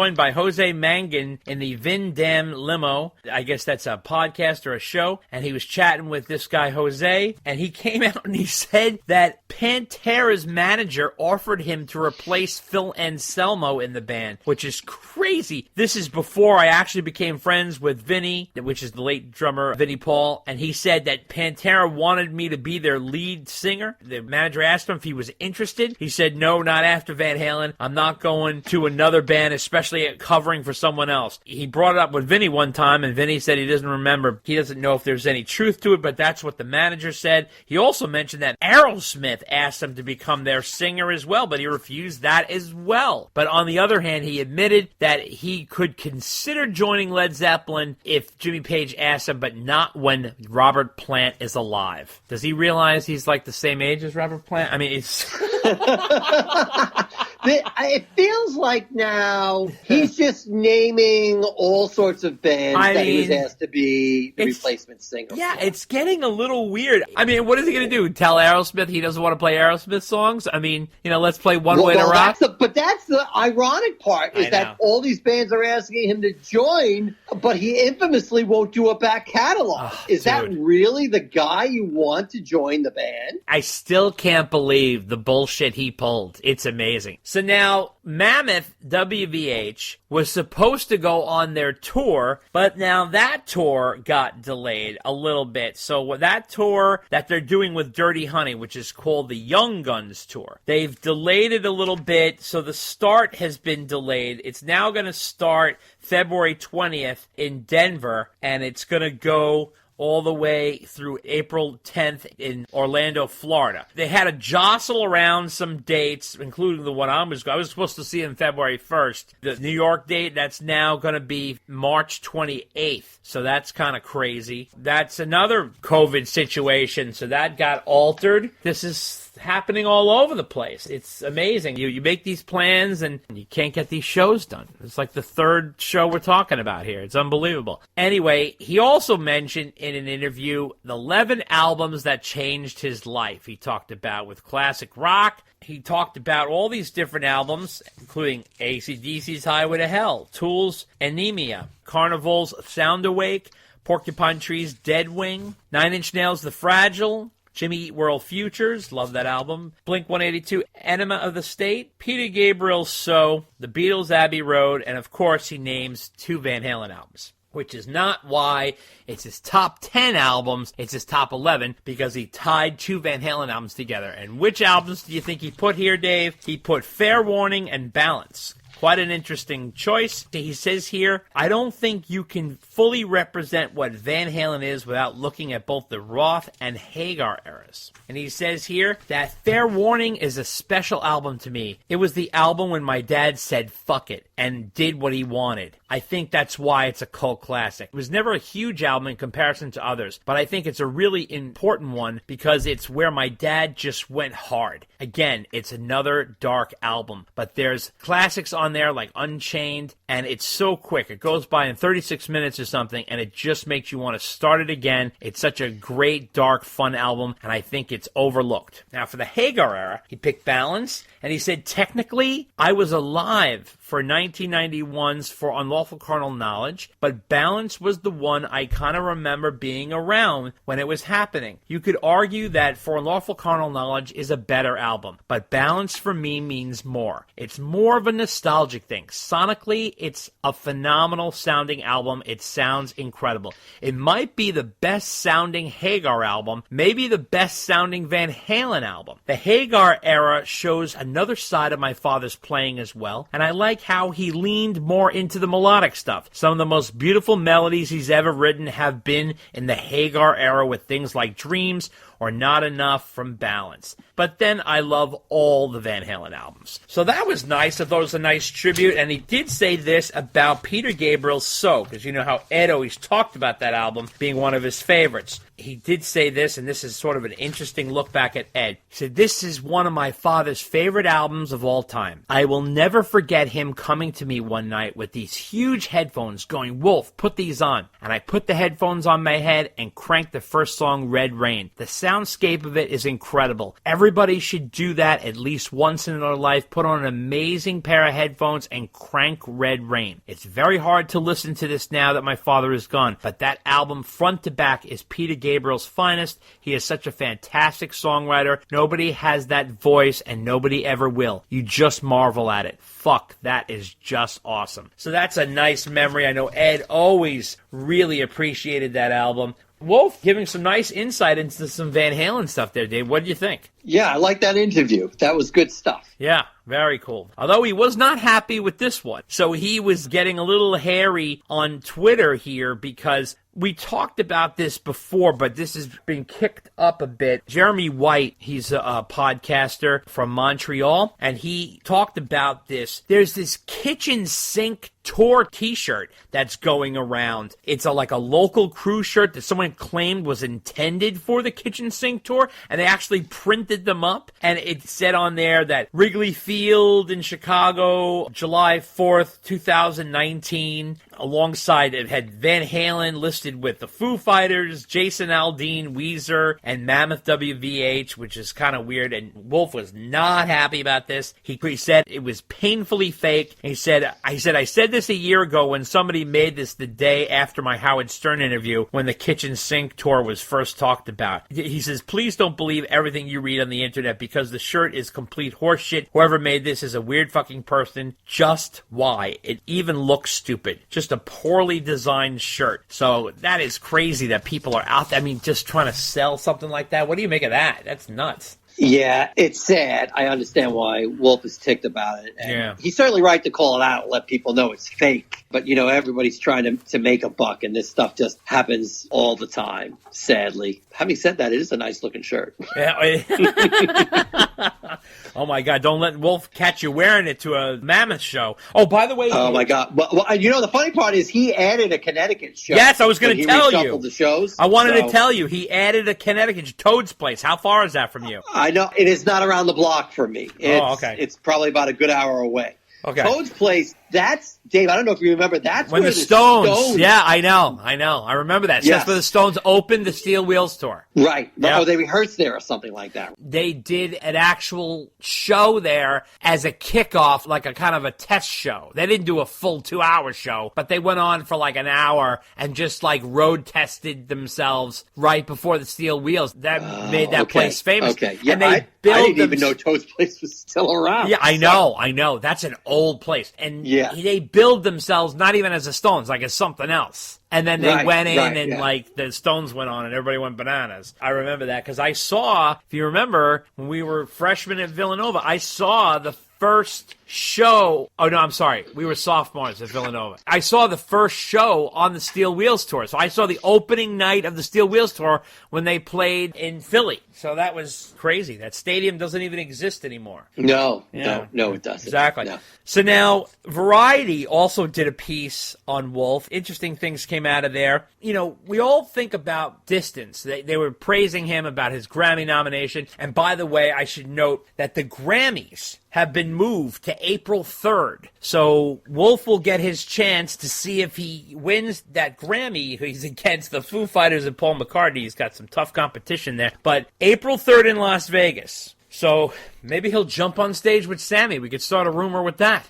Joined by Jose Mangan in the Vin Dam limo. I guess that's a podcast or a show. And he was chatting with this guy, Jose. And he came out and he said that Pantera's manager offered him to replace Phil Anselmo in the band, which is crazy. This is before I actually became friends with Vinny, which is the late drummer, Vinnie Paul. And he said that Pantera wanted me to be their lead singer. The manager asked him if he was interested. He said, no, not after Van Halen. I'm not going to another band, especially covering for someone else. He brought it up with Vinny one time, and Vinny said he doesn't remember. He doesn't know if there's any truth to it, but that's what the manager said. He also mentioned that Aerosmith asked him to become their singer as well, but he refused that as well. But on the other hand, he admitted that he could consider joining Led Zeppelin if Jimmy Page asked him, but not when Robert Plant is alive. Does he realize he's like the same age as Robert Plant? I mean, it's... It feels like now he's just naming all sorts of bands that he was asked to be the replacement singer. Yeah, for. It's getting a little weird. I mean, what is he going to do? Tell Aerosmith he doesn't want to play Aerosmith songs? I mean, let's play One Way to Rock. But that's the ironic part, is that all these bands are asking him to join, but he infamously won't do a back catalog. Is that really the guy you want to join the band? I still can't believe the bullshit he pulled. It's amazing. So now, Mammoth WVH was supposed to go on their tour, but now that tour got delayed a little bit. So that tour that they're doing with Dirty Honey, which is called the Young Guns Tour, they've delayed it a little bit, so the start has been delayed. It's now going to start February 20th in Denver, and it's going to go all the way through April 10th in Orlando, Florida. They had to jostle around some dates, including the one I was supposed to see in February 1st. The New York date, that's now going to be March 28th. So that's kind of crazy. That's another COVID situation, so that got altered. This is happening all over the place. It's amazing. You make these plans and you can't get these shows done. It's like the third show we're talking about here. It's unbelievable. Anyway, he also mentioned in an interview the 11 albums that changed his life. He talked about with classic rock. He talked about all these different albums, including AC/DC's Highway to Hell, Tool's Anemia, Carnival's Sound Awake, Porcupine Tree's Dead Wing, Nine Inch Nails' The Fragile, Jimmy Eat World Futures, love that album. Blink-182, Enema of the State. Peter Gabriel's So, The Beatles' Abbey Road, and of course he names 2 Van Halen albums, which is not why it's his top 10 albums, it's his top 11, because he tied 2 Van Halen albums together. And which albums do you think he put here, Dave? He put Fair Warning and Balance. Quite an interesting choice. He says here, I don't think you can fully represent what Van Halen is without looking at both the Roth and Hagar eras. And he says here that Fair Warning is a special album to me. It was the album when my dad said fuck it and did what he wanted. I think that's why it's a cult classic. It was never a huge album in comparison to others, but I think it's a really important one because it's where my dad just went hard. Again, it's another dark album, but there's classics on there like Unchained, and it's so quick. It goes by in 36 minutes or something, and it just makes you want to start it again. It's such a great, dark, fun album, and I think it's overlooked. Now, for the Hagar era, he picked Balance, and he said, technically, I was alive for 1991's For Unlawful Carnal Knowledge, but Balance was the one I kind of remember being around when it was happening. You could argue that For Unlawful Carnal Knowledge is a better album, but Balance for me means more. It's more of a nostalgic thing. Sonically, it's a phenomenal sounding album. It sounds incredible. It might be the best sounding Hagar album, maybe the best sounding Van Halen album. The Hagar era shows another side of my father's playing as well, and I like how he leaned more into the melodic stuff. Some of the most beautiful melodies he's ever written have been in the Hagar era with things like Dreams or Not Enough from Balance. But then I love all the Van Halen albums. So that was nice. I thought it was a nice tribute. And he did say this about Peter Gabriel's So, because you know how Ed always talked about that album being one of his favorites. He did say this, and this is sort of an interesting look back at Ed. He said, this is one of my father's favorite albums of all time. I will never forget him coming to me one night with these huge headphones going, Wolf, put these on. And I put the headphones on my head and cranked the first song, Red Rain. The soundscape of it is incredible. Everybody should do that at least once in their life. Put on an amazing pair of headphones and crank Red Rain. It's very hard to listen to this now that my father is gone, but that album front to back is Peter Gabriel's finest. He is such a fantastic songwriter. Nobody has that voice and nobody ever will. You just marvel at it. Fuck, that is just awesome. So that's a nice memory. I know Ed always really appreciated that album. Wolf giving some nice insight into some Van Halen stuff there, Dave. What do you think? Yeah, I like that interview. That was good stuff. Yeah, very cool. Although he was not happy with this one. So he was getting a little hairy on Twitter here because we talked about this before, but this has been kicked up a bit. Jeremy White, he's a podcaster from Montreal, and he talked about this. There's this kitchen sink tour t-shirt that's going around. It's like a local crew shirt that someone claimed was intended for the kitchen sink tour, and they actually printed them up, and it said on there that Wrigley Field in Chicago, July 4th, 2019. Alongside it had Van Halen listed with the Foo Fighters, Jason Aldean, Weezer, and Mammoth WVH, which is kind of weird, and Wolf was not happy about this. He said it was painfully fake. And he said, I said this a year ago when somebody made this the day after my Howard Stern interview when the kitchen sink tour was first talked about. He says, please don't believe everything you read on the internet because the shirt is complete horseshit. Whoever made this is a weird fucking person. Just why? It even looks stupid. Just a poorly designed shirt. So that is crazy that people are out there, just trying to sell something like that. What do you make of that? That's nuts. Yeah, it's sad. I understand why Wolf is ticked about it. And yeah. He's certainly right to call it out and let people know it's fake. But, everybody's trying to make a buck, and this stuff just happens all the time, sadly. Having said that, it is a nice-looking shirt. Yeah. Oh, my God. Don't let Wolf catch you wearing it to a Mammoth show. Oh, by the way. Oh, my God. Well, the funny part is he added a Connecticut show. Yes, I was going to tell you. He reshuffled the shows. I wanted to tell you. He added a Connecticut, Toad's Place. How far is that from you? I know. It is not around the block for me. Okay. It's probably about a good hour away. Okay. Toad's Place, that's, Dave, I don't know if you remember, that's when where the Stones. Yeah, I know. I remember that. Yes. That's where the Stones opened the Steel Wheels tour. Right. Yep. Oh, they rehearsed there or something like that. They did an actual show there as a kickoff, like a kind of a test show. They didn't do a full 2-hour show, but they went on for like an hour and just like road tested themselves right before the Steel Wheels. That made that place famous. Okay. Yeah, and I didn't even know Toad's Place was still around. Yeah, I know. That's an old place. And they billed themselves not even as the Stones, like as something else. And then they went in and like the Stones went on and everybody went bananas. I remember that because I saw, if you remember, when we were freshmen at Villanova, I saw the first show. Oh, no, I'm sorry. We were sophomores at Villanova. I saw the first show on the Steel Wheels tour. So I saw the opening night of the Steel Wheels tour when they played in Philly. So that was crazy. That stadium doesn't even exist anymore. No, it doesn't. Exactly. No. So now, Variety also did a piece on Wolf. Interesting things came out of there. We all think about distance. They were praising him about his Grammy nomination. And by the way, I should note that the Grammys have been moved to April 3rd. So Wolf will get his chance to see if he wins that Grammy. He's against the Foo Fighters and Paul McCartney. He's got some tough competition there. But April 3rd in Las Vegas. So maybe he'll jump on stage with Sammy. We could start a rumor with that.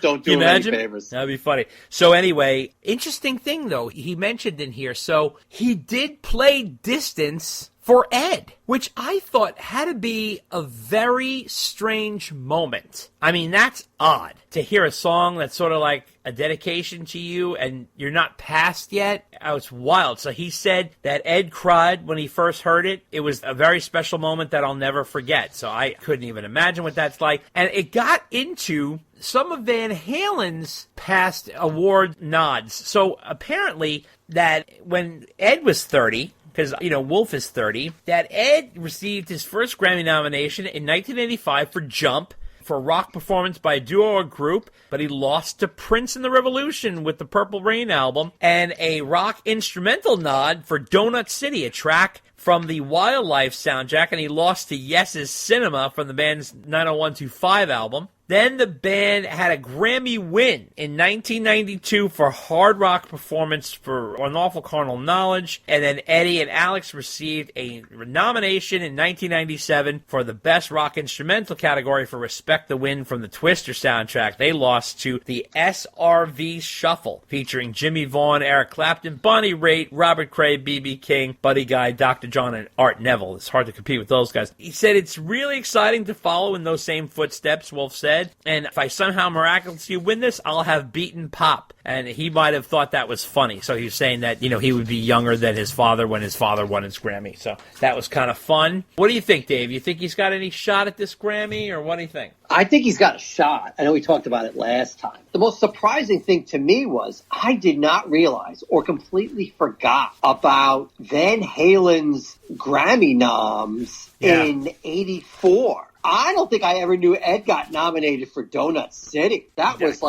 Don't do him any favors. That'd be funny. So anyway, interesting thing, though, he mentioned in here. So he did play Distance for Ed, which I thought had to be a very strange moment. That's odd to hear a song that's sort of like a dedication to you and you're not past yet. It's wild. So he said that Ed cried when he first heard it. It was a very special moment that I'll never forget. So I couldn't even imagine what that's like. And it got into some of Van Halen's past award nods. So apparently that when Ed was 30, because, Wolf is 30, that Ed received his first Grammy nomination in 1985 for Jump, for a rock performance by a duo or group, but he lost to Prince and the Revolution with the Purple Rain album, and a rock instrumental nod for Donut City, a track from the Wildlife soundtrack, and he lost to Yes's Cinema from the band's 90125 album. Then the band had a Grammy win in 1992 for hard rock performance for Unlawful Carnal Knowledge. And then Eddie and Alex received a nomination in 1997 for the Best Rock Instrumental category for Respect the Wind from the Twister soundtrack. They lost to the SRV Shuffle, featuring Jimmy Vaughan, Eric Clapton, Bonnie Raitt, Robert Cray, B.B. King, Buddy Guy, Dr. John, and Art Neville. It's hard to compete with those guys. He said it's really exciting to follow in those same footsteps, Wolf said. And if I somehow miraculously win this, I'll have beaten Pop. And he might have thought that was funny. So he was saying that, he would be younger than his father when his father won his Grammy. So that was kind of fun. What do you think, Dave? You think he's got any shot at this Grammy, or what do you think? I think he's got a shot. I know we talked about it last time. The most surprising thing to me was I did not realize or completely forgot about Van Halen's Grammy noms in '84. I don't think I ever knew Ed got nominated for Donut City. That was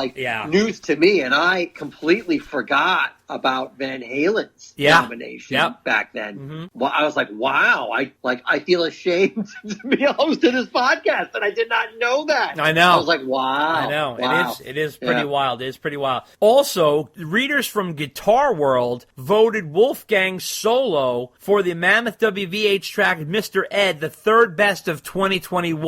news to me, and I completely forgot about Van Halen's nomination back then. Mm-hmm. Well, I was like, wow, I feel ashamed to be a host of this podcast, and I did not know that. I know. I was like, wow. I know. Wow. It is pretty wild. It is pretty wild. Also, readers from Guitar World voted Wolfgang's solo for the Mammoth WVH track Mr. Ed, the third best of 2021.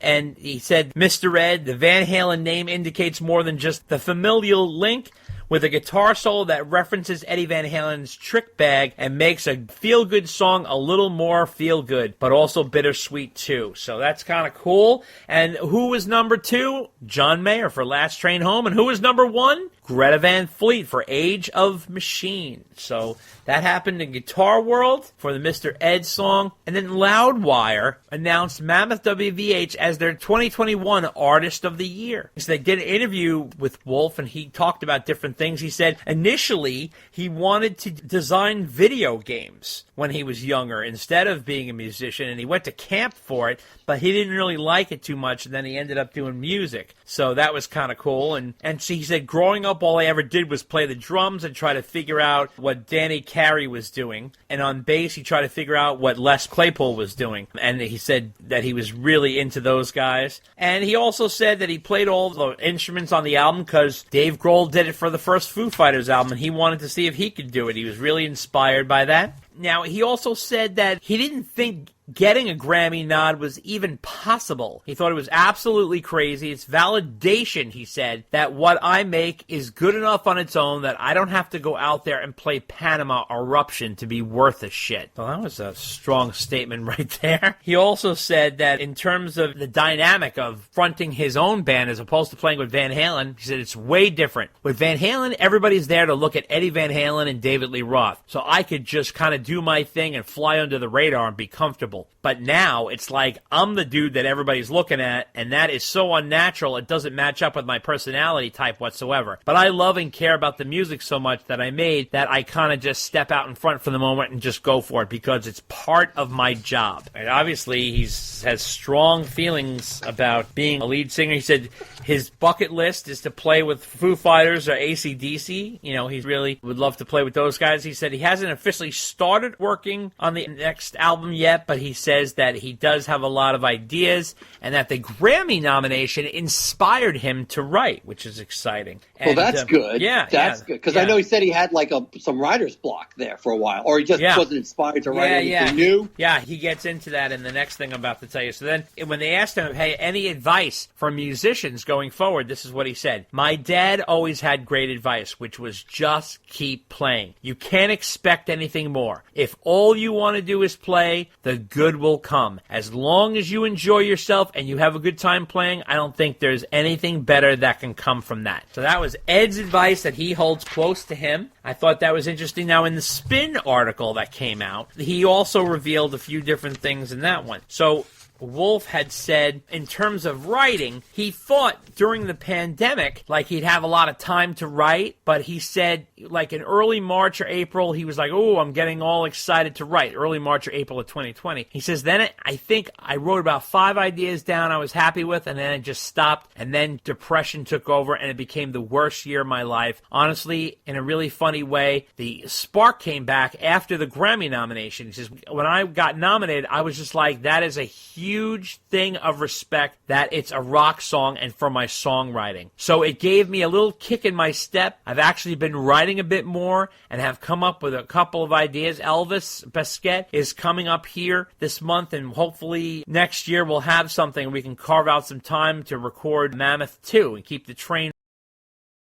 And he said, Mr. Ed, the Van Halen name indicates more than just the familial link, with a guitar solo that references Eddie Van Halen's Trick Bag and makes a feel-good song a little more feel-good, but also bittersweet too. So that's kind of cool. And who was number 2? John Mayer for Last Train Home. And who was number 1? Greta Van Fleet for Age of Machine. So that happened in Guitar World for the Mr. Ed song. And then Loudwire announced Mammoth WVH as their 2021 Artist of the Year. So they did an interview with Wolf, and he talked about different things. He said initially he wanted to design video games when he was younger instead of being a musician, and he went to camp for it, but he didn't really like it too much, and then he ended up doing music. So that was kind of cool. And he said growing up, all I ever did was play the drums and try to figure out what Danny Carey was doing. And on bass, he tried to figure out what Les Claypool was doing. And he said that he was really into those guys. And he also said that he played all the instruments on the album because Dave Grohl did it for the first Foo Fighters album, and he wanted to see if he could do it. He was really inspired by that. Now, he also said that he didn't think getting a Grammy nod was even possible. He thought it was absolutely crazy. It's validation, he said, that what I make is good enough on its own that I don't have to go out there and play Panama Eruption to be worth a shit. Well, that was a strong statement right there. He also said that in terms of the dynamic of fronting his own band as opposed to playing with Van Halen, he said it's way different. With Van Halen, everybody's there to look at Eddie Van Halen and David Lee Roth. So I could just kind of do my thing and fly under the radar and be comfortable. But now it's like I'm the dude that everybody's looking at, and that is so unnatural, it doesn't match up with my personality type whatsoever. But I love and care about the music so much that I made that I kind of just step out in front for the moment and just go for it because it's part of my job. And obviously, he has strong feelings about being a lead singer. He said his bucket list is to play with Foo Fighters or AC/DC. You know, he really would love to play with those guys. He said he hasn't officially started working on the next album yet, but he says that he does have a lot of ideas and that the Grammy nomination inspired him to write, which is exciting. And, well, that's good. Yeah, that's good. Because I know he said he had like some writer's block there for a while, or he just wasn't inspired to write anything new. Yeah, he gets into that in the next thing I'm about to tell you. So then when they asked him, hey, any advice for musicians going forward, this is what he said. My dad always had great advice, which was just keep playing. You can't expect anything more. If all you want to do is play, the good will come. As long as you enjoy yourself and you have a good time playing, I don't think there's anything better that can come from that. So that was Ed's advice that he holds close to him. I thought that was interesting. Now, in the Spin article that came out, he also revealed a few different things in that one. So Wolf had said, in terms of writing, he thought during the pandemic, like he'd have a lot of time to write, but he said, like in early March or April, he was like, oh, I'm getting all excited to write. Early March or April of 2020. He says, then I think I wrote about 5 ideas down I was happy with, and then it just stopped, and then depression took over, and it became the worst year of my life. Honestly, in a really funny way, the spark came back after the Grammy nomination. He says, when I got nominated, I was just like, that is a huge thing of respect that it's a rock song and for my songwriting. So it gave me a little kick in my step. I've actually been writing a bit more and have come up with a couple of ideas. Elvis Basquet is coming up here this month, and hopefully next year we'll have something we can carve out some time to record Mammoth 2 and keep the train